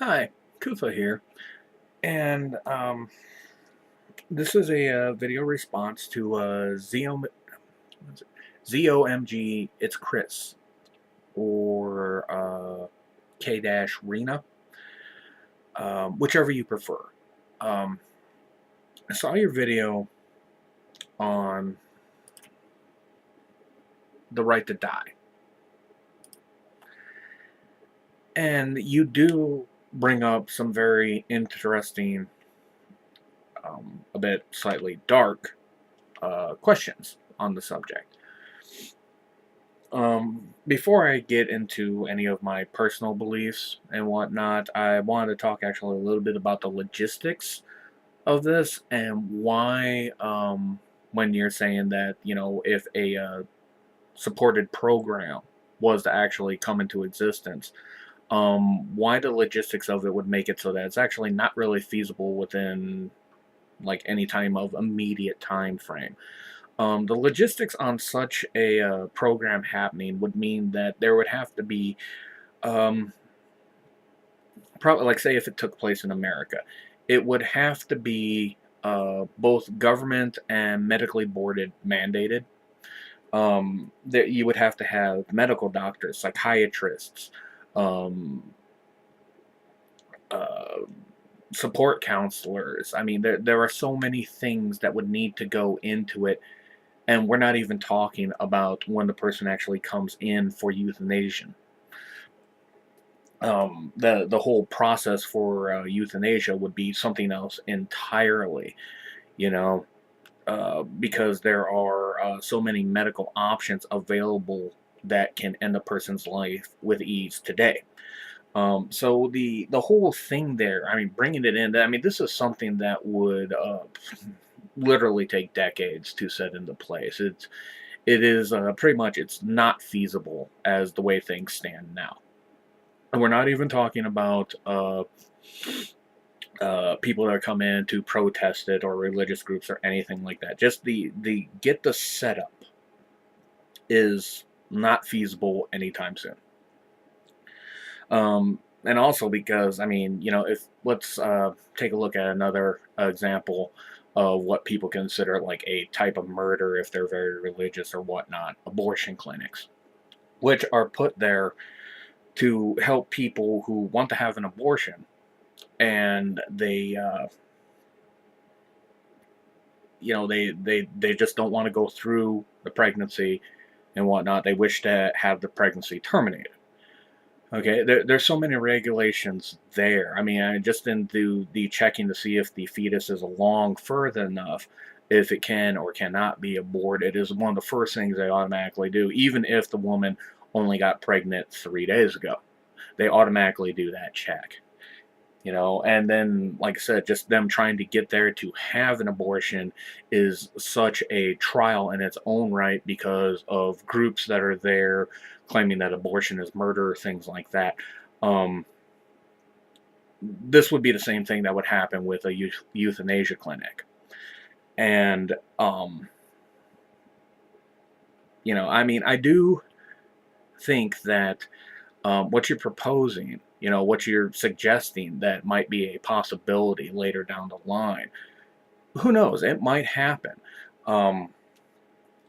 Hi, Kufa here, and this is a video response to ZOMG It's Chris or K-Rena, whichever you prefer. Um, I saw your video on the right to die, and you do bring up some very interesting, a bit slightly dark questions on the subject. Before I get into any of my personal beliefs and whatnot, I wanted to talk actually a little bit about the logistics of this and why, when you're saying that, if a supported program was to actually come into existence, why the logistics of it would make it so that it's actually not really feasible within like any time of immediate time frame. The logistics on such a program happening would mean that there would have to be, um, probably, like, say, if it took place in America, it would have to be both government and medically boarded mandated. That you would have to have medical doctors, psychiatrists, um, uh, support counselors. I mean, there are so many things that would need to go into it. And we're not even talking about when the person actually comes in for euthanasia. The whole process for euthanasia would be something else entirely, you know, because there are so many medical options available that can end a person's life with ease today. So the whole thing there, I mean, bringing it in, I mean, this is something that would literally take decades to set into place. It is pretty much it's not feasible as the way things stand now. And we're not even talking about people that come in to protest it or religious groups or anything like that. Just the get the setup is not feasible anytime soon. And also because I mean, if let's take a look at another example of what people consider like a type of murder if they're very religious or whatnot, abortion clinics, which are put there to help people who want to have an abortion and they just don't want to go through the pregnancy and whatnot. They wish to have the pregnancy terminated. Okay, there's so many regulations there. I mean, I just into the checking to see if the fetus is along further enough, if it can or cannot be aborted, is one of the first things they automatically do, even if the woman only got pregnant 3 days ago. They automatically do that check. And then, like I said, just them trying to get there to have an abortion is such a trial in its own right because of groups that are there claiming that abortion is murder, things like that. um, this would be the same thing that would happen with a euthanasia clinic. And I mean, I do think that what you're proposing, what you're suggesting that might be a possibility later down the line, who knows? It might happen. Um,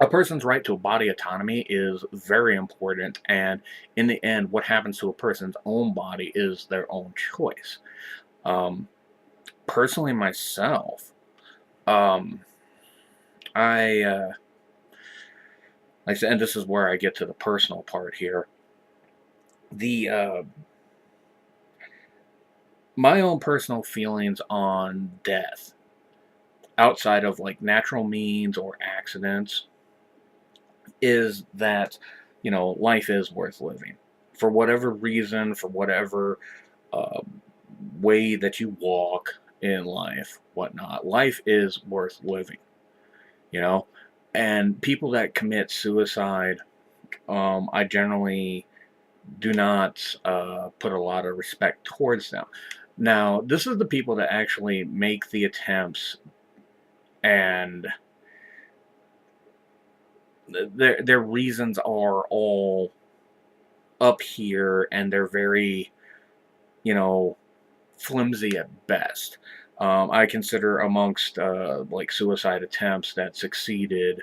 a person's right to body autonomy is very important, and in the end, what happens to a person's own body is their own choice. Um, Personally, myself, um, I like I said, and this is where I get to the personal part here. The My own personal feelings on death, outside of like natural means or accidents, is that life is worth living for whatever reason, for whatever uh, way that you walk in life, whatnot. Life is worth living, you know. And people that commit suicide, I generally do not put a lot of respect towards them. Now, this is the people that actually make the attempts, and their reasons are all up here, and they're very, you know, flimsy at best. I consider amongst like suicide attempts that succeeded,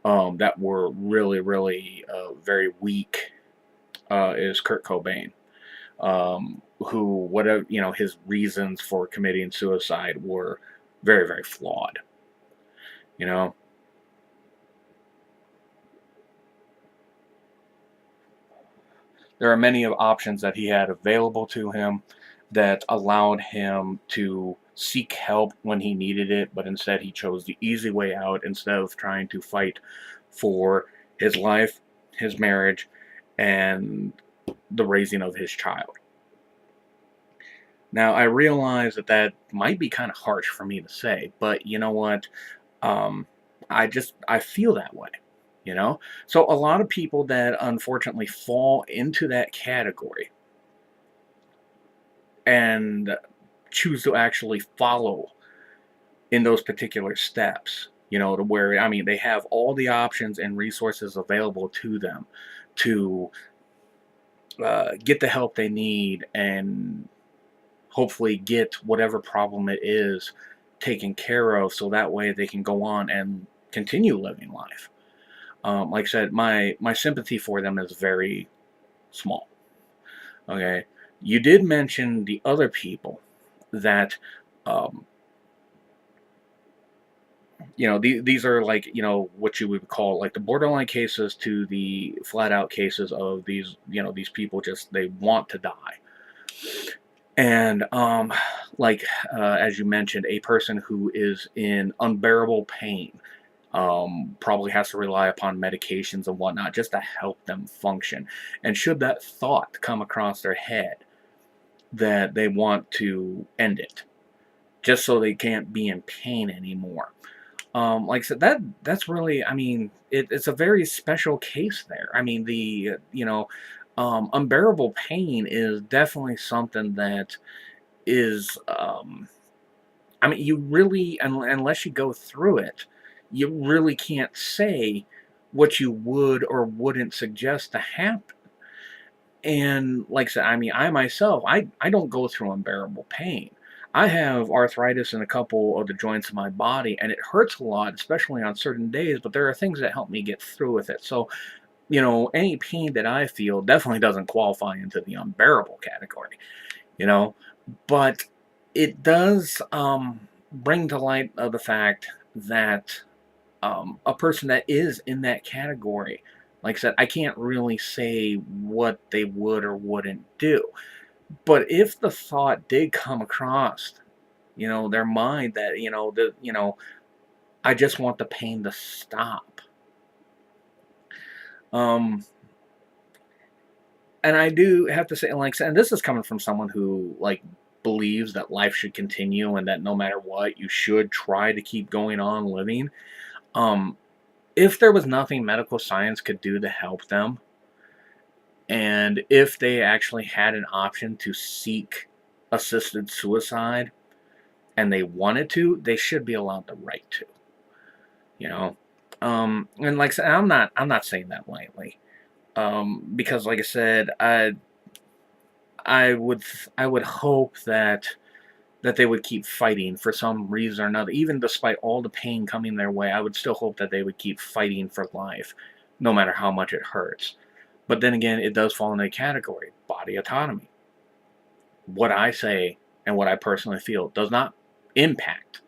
that were really, really very weak, is Kurt Cobain, who, whatever, his reasons for committing suicide were very, very flawed. You know, there are many of options that he had available to him that allowed him to seek help when he needed it, but instead he chose the easy way out instead of trying to fight for his life, his marriage, and the raising of his child. Now, I realize that that might be kind of harsh for me to say, but you know what? Um, I feel that way, you know? So a lot of people that unfortunately fall into that category and choose to actually follow in those particular steps, to where, I mean, they have all the options and resources available to them to get the help they need and hopefully get whatever problem it is taken care of so that way they can go on and continue living life. Like I said, my sympathy for them is very small. Okay, you did mention the other people that, um, these are like, what you would call like the borderline cases to the flat out cases of these, these people just they want to die. And like as you mentioned, a person who is in unbearable pain probably has to rely upon medications and whatnot just to help them function. And should that thought come across their head that they want to end it, just so they can't be in pain anymore. Like I said, that's really, I mean, it's a very special case there. I mean, the unbearable pain is definitely something that is, I mean, you really, unless you go through it, you really can't say what you would or wouldn't suggest to happen. And like I said, I mean, I myself, I don't go through unbearable pain. I have arthritis in a couple of the joints of my body, and it hurts a lot, especially on certain days, but there are things that help me get through with it. So, any pain that I feel definitely doesn't qualify into the unbearable category, you know, but it does bring to light of the fact that a person that is in that category, like I said, I can't really say what they would or wouldn't do. But if the thought did come across, their mind that, I just want the pain to stop. Um, and I do have to say, like, and this is coming from someone who, like, believes that life should continue and that no matter what, you should try to keep going on living. Um, if there was nothing medical science could do to help them, and if they actually had an option to seek assisted suicide and they wanted to, they should be allowed the right to, you know. And like I said, I'm not saying that lightly. Because like I said, I would I would hope that they would keep fighting for some reason or another. Even despite all the pain coming their way, I would still hope that they would keep fighting for life, no matter how much it hurts. But then again, it does fall in a category, body autonomy. What I say and what I personally feel does not impact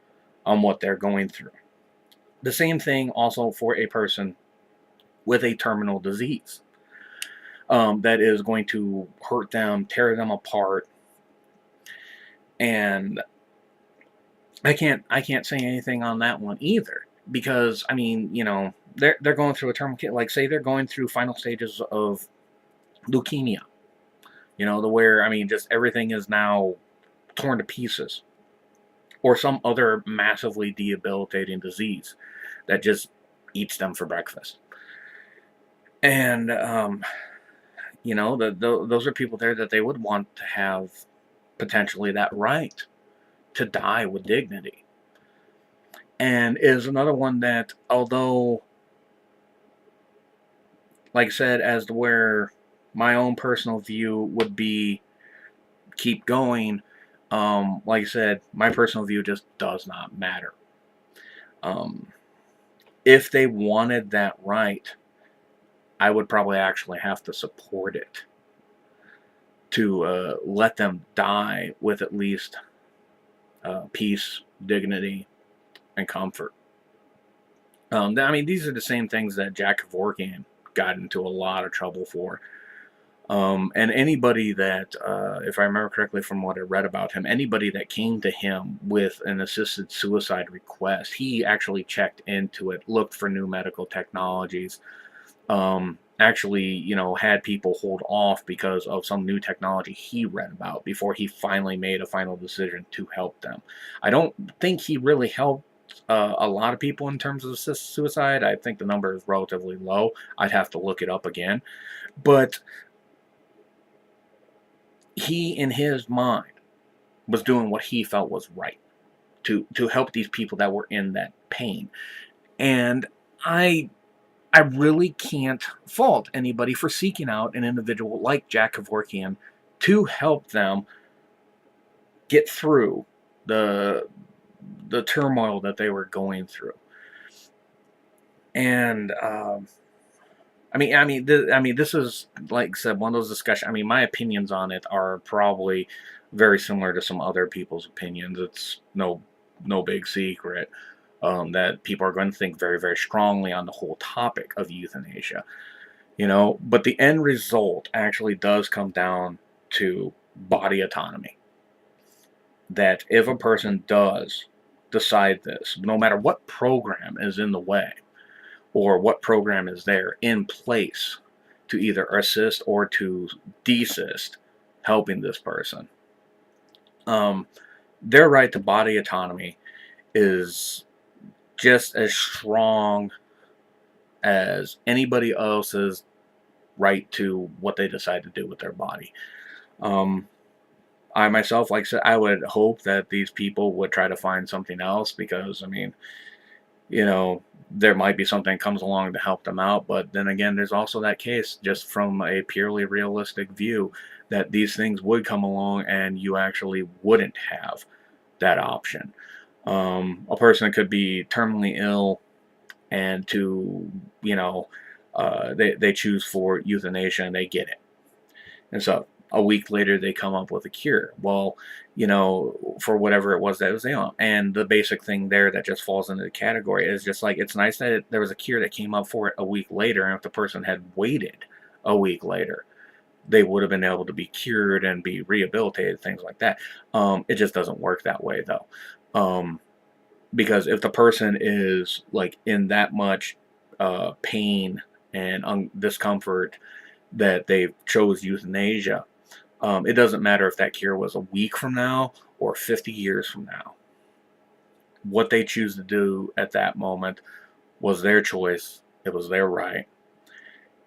on what they're going through. The same thing also for a person with a terminal disease, that is going to hurt them, tear them apart, and I can't say anything on that one either because I mean they're going through a terminal, like say they're going through final stages of leukemia, the where I mean just everything is now torn to pieces, or some other massively debilitating disease that just eats them for breakfast. And those are people there that they would want to have potentially that right to die with dignity. And is another one that, although, like I said, as to where my own personal view would be keep going, Like I said, my personal view just does not matter. Um, if they wanted that right, I would probably actually have to support it to let them die with at least peace, dignity, and comfort. I mean, these are the same things that Jack Kevorkian got into a lot of trouble for. And anybody that, if I remember correctly from what I read about him, anybody that came to him with an assisted suicide request, he actually checked into it, looked for new medical technologies, actually, had people hold off because of some new technology he read about before he finally made a final decision to help them. I don't think he really helped a lot of people in terms of suicide. I think the number is relatively low. I'd have to look it up again. But he, in his mind, was doing what he felt was right to help these people that were in that pain. And I I really can't fault anybody for seeking out an individual like Jack Kevorkian to help them get through the the turmoil that they were going through. And this is, like I said, one of those discussions. I mean, my opinions on it are probably very similar to some other people's opinions. It's no big secret that people are going to think very, very strongly on the whole topic of euthanasia. But the end result actually does come down to body autonomy. That if a person does decide this, no matter what program is in the way or what program is there in place to either assist or to desist helping this person, um, their right to body autonomy is just as strong as anybody else's right to what they decide to do with their body. Um, I myself, like I said, I would hope that these people would try to find something else because, I mean, there might be something that comes along to help them out. But then again, there's also that case, just from a purely realistic view, that these things would come along and you actually wouldn't have that option. A person could be terminally ill and they choose for euthanasia and they get it. And so a week later, they come up with a cure. Well, for whatever it was that was on. And the basic thing there that just falls into the category is just like, it's nice that there was a cure that came up for it a week later. And if the person had waited a week later, they would have been able to be cured and be rehabilitated, things like that. It just doesn't work that way, though. Because if the person is like in that much pain and discomfort that they chose euthanasia, it doesn't matter if that cure was a week from now or 50 years from now. What they choose to do at that moment was their choice. It was their right.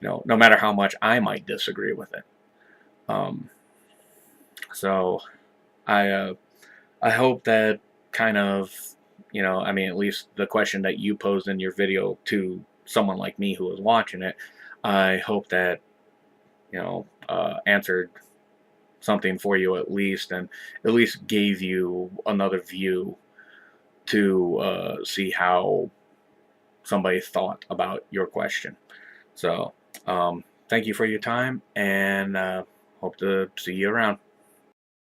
No matter how much I might disagree with it. Um, so I hope that kind of, at least the question that you posed in your video to someone like me who was watching it, I hope that, answered something for you at least, and at least gave you another view to see how somebody thought about your question. So, thank you for your time, and hope to see you around.